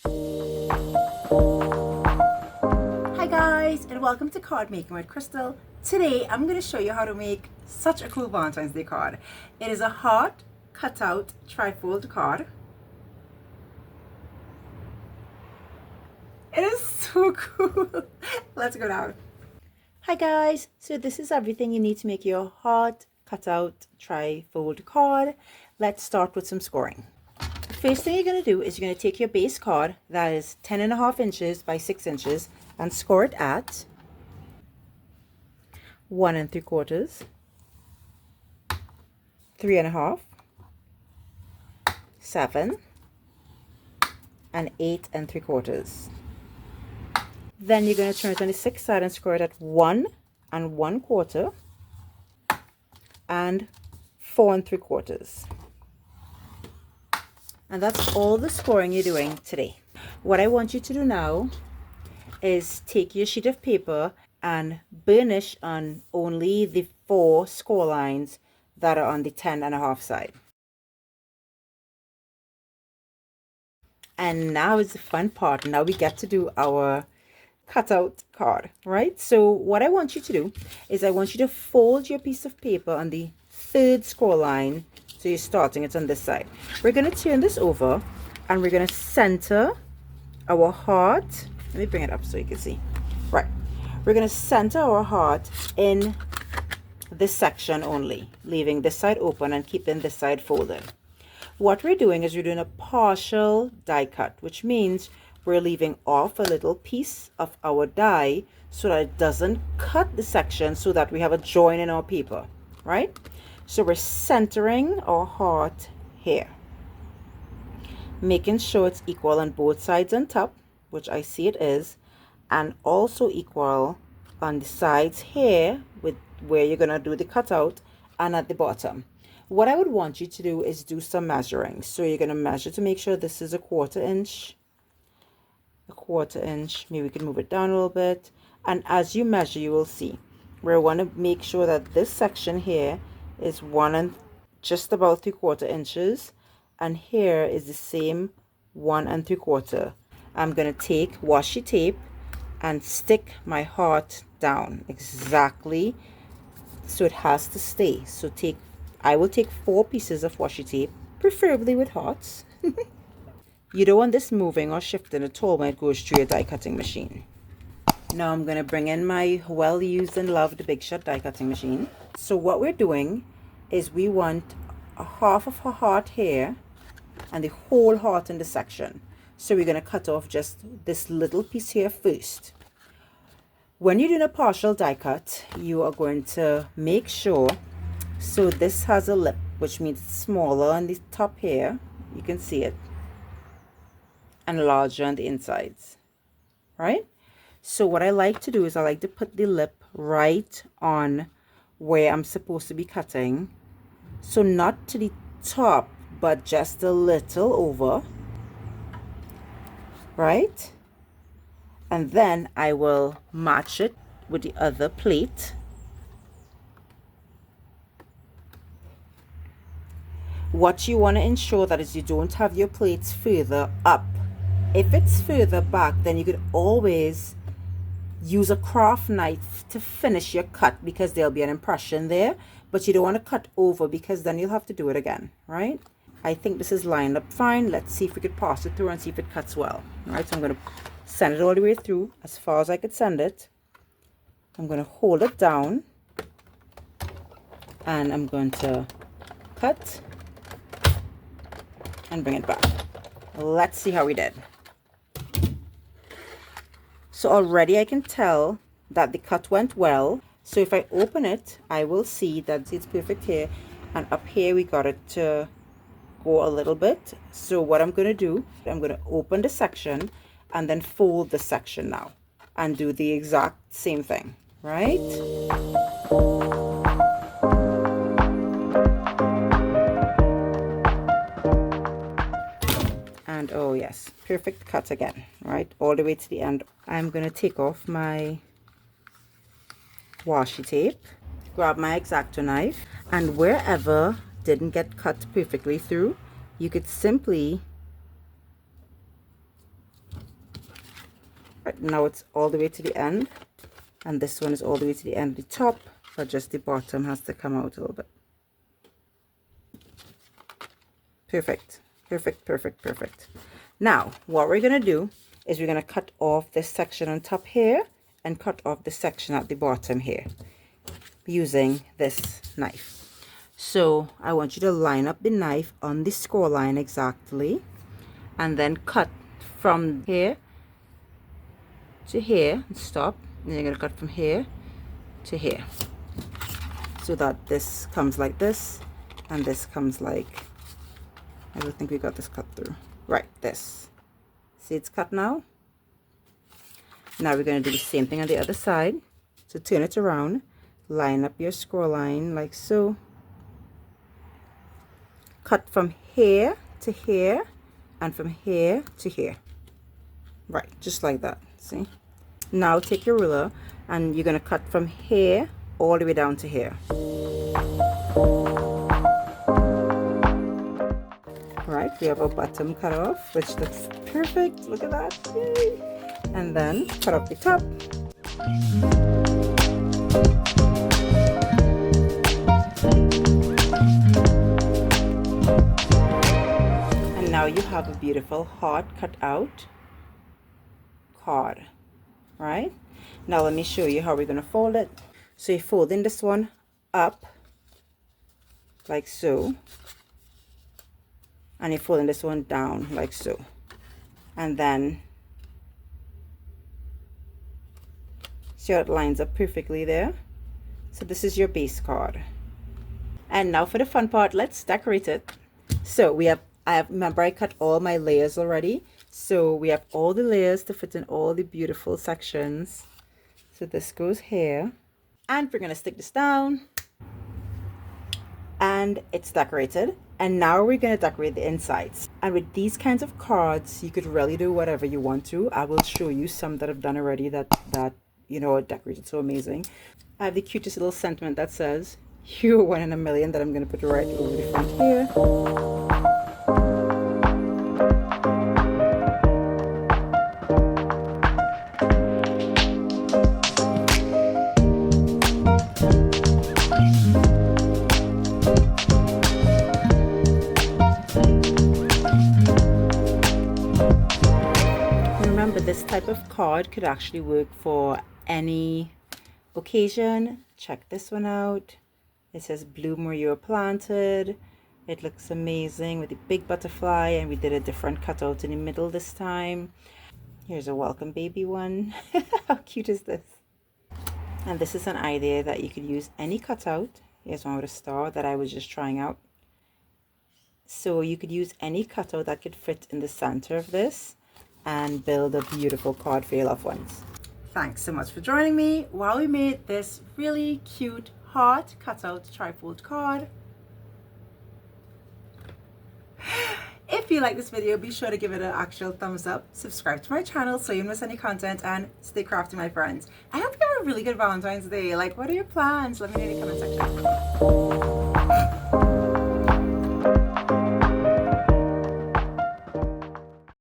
Hi guys, and welcome to Card Making with Crystal. Today I'm going to show you how to make such a cool Valentine's Day card. It is a heart cutout trifold card. It is so cool. Let's go down. Hi guys, so this is everything you need to make your heart cutout trifold card. Let's start with some scoring. The first thing you're going to do is you're going to take your base card that is 10.5 inches by 6 inches and score it at 1 3/4, 3.5, 7, and 8 3/4. Then you're going to turn it on the 6th side and score it at 1 1/4 and 4 3/4. And that's all the scoring you're doing today. What I want you to do now is take your sheet of paper and burnish on only the 4 score lines that are on the 10.5 side. And now is the fun part. Now we get to do our cutout card, right? So what I want you to do is I want you to fold your piece of paper on the 3rd score line. So you're starting it on this side. We're going to turn this over and we're going to center our heart. Let me bring it up so you can see. Right. We're going to center our heart in this section only, leaving this side open and keeping this side folded. What we're doing is we're doing a partial die cut, which means we're leaving off a little piece of our die so that it doesn't cut the section, so that we have a join in our paper, right? So we're centering our heart here, making sure it's equal on both sides and top, which I see it is, and also equal on the sides here with where you're going to do the cutout and at the bottom. What I would want you to do is do some measuring. So you're going to measure to make sure this is a 1/4 inch, maybe we can move it down a little bit, and as you measure you will see we want to make sure that this section here is just about 3/4 inches, and here is the same 1 3/4. I'm going to take washi tape and stick my heart down exactly so it has to stay. So I will take 4 pieces of washi tape, preferably with hearts. You don't want this moving or shifting at all when it goes through your die cutting machine. Now I'm going to bring in my well used and loved Big Shot die cutting machine. So what we're doing is we want a half of her heart here and the whole heart in the section. So we're going to cut off just this little piece here first. When you're doing a partial die cut, you are going to make sure, so this has a lip, which means it's smaller on the top here, you can see it, and larger on the insides, right? So what I like to do is I like to put the lip right on where I'm supposed to be cutting. So not to the top, but just a little over, right? And then I will match it with the other plate. What you want to ensure that is you don't have your plates further up. If it's further back, then you could always use a craft knife to finish your cut, because there'll be an impression there, but you don't want to cut over because then you'll have to do it again, right? I think this is lined up fine. Let's see if we could pass it through and see if it cuts well. All right, so I'm going to send it all the way through as far as I could send it. I'm going to hold it down and I'm going to cut and bring it back. Let's see how we did. So already I can tell that the cut went well. So if I open it, I will see that it's perfect here, and up here we got it to go a little bit. So what I'm going to do, I'm going to open the section and then fold the section now and do the exact same thing, right? And oh yes, perfect cut again, right, all the way to the end. I'm going to take off my washi tape, grab my X-Acto knife, and wherever didn't get cut perfectly through, you could simply Right now it's all the way to the end, and this one is all the way to the end of the top, but just the bottom has to come out a little bit. Perfect, perfect, perfect, perfect. Now what we're gonna do is we're gonna cut off this section on top here and cut off the section at the bottom here using this knife. So I want you to line up the knife on the score line exactly, and then cut from here to here and stop, and you're going to cut from here to here, so that this comes like this and this comes like, I don't think we got this cut through, right, this. See, it's cut now. Now we're going to do the same thing on the other side. So turn it around, line up your score line like so, cut from here to here and from here to here, right, just like that. See, now take your ruler and you're going to cut from here all the way down to here. Right, we have our bottom cut off, which looks perfect. Look at that. Yay. And then cut off the top. And now you have a beautiful heart cut out card. Right, now let me show you how we're going to fold it. So you're folding this one up like so, and you're folding this one down like so, and then see how it lines up perfectly there. So this is your base card. And now for the fun part, let's decorate it. So remember I cut all my layers already, so we have all the layers to fit in all the beautiful sections. So this goes here, and we're gonna stick this down, and it's decorated. And now we're going to decorate the insides. And with these kinds of cards, you could really do whatever you want to. I will show you some that I've done already that you know, are decorated so amazing. I have the cutest little sentiment that says, "You're one in a million," that I'm going to put right over the front here. This type of card could actually work for any occasion. Check this one out. It says "Bloom where you were planted." It looks amazing with the big butterfly, and we did a different cutout in the middle this time. Here's a welcome baby one. How cute is this? And this is an idea that you could use any cutout. Here's one with a star that I was just trying out. So you could use any cutout that could fit in the center of this and build a beautiful card for your loved ones. Thanks so much for joining me while we made this really cute heart cutout trifold card. If you like this video, be sure to give it an actual thumbs up, subscribe to my channel so you don't miss any content, and stay crafty, my friends. I hope you have a really good Valentine's Day. Like, what are your plans? Let me know in the comment section.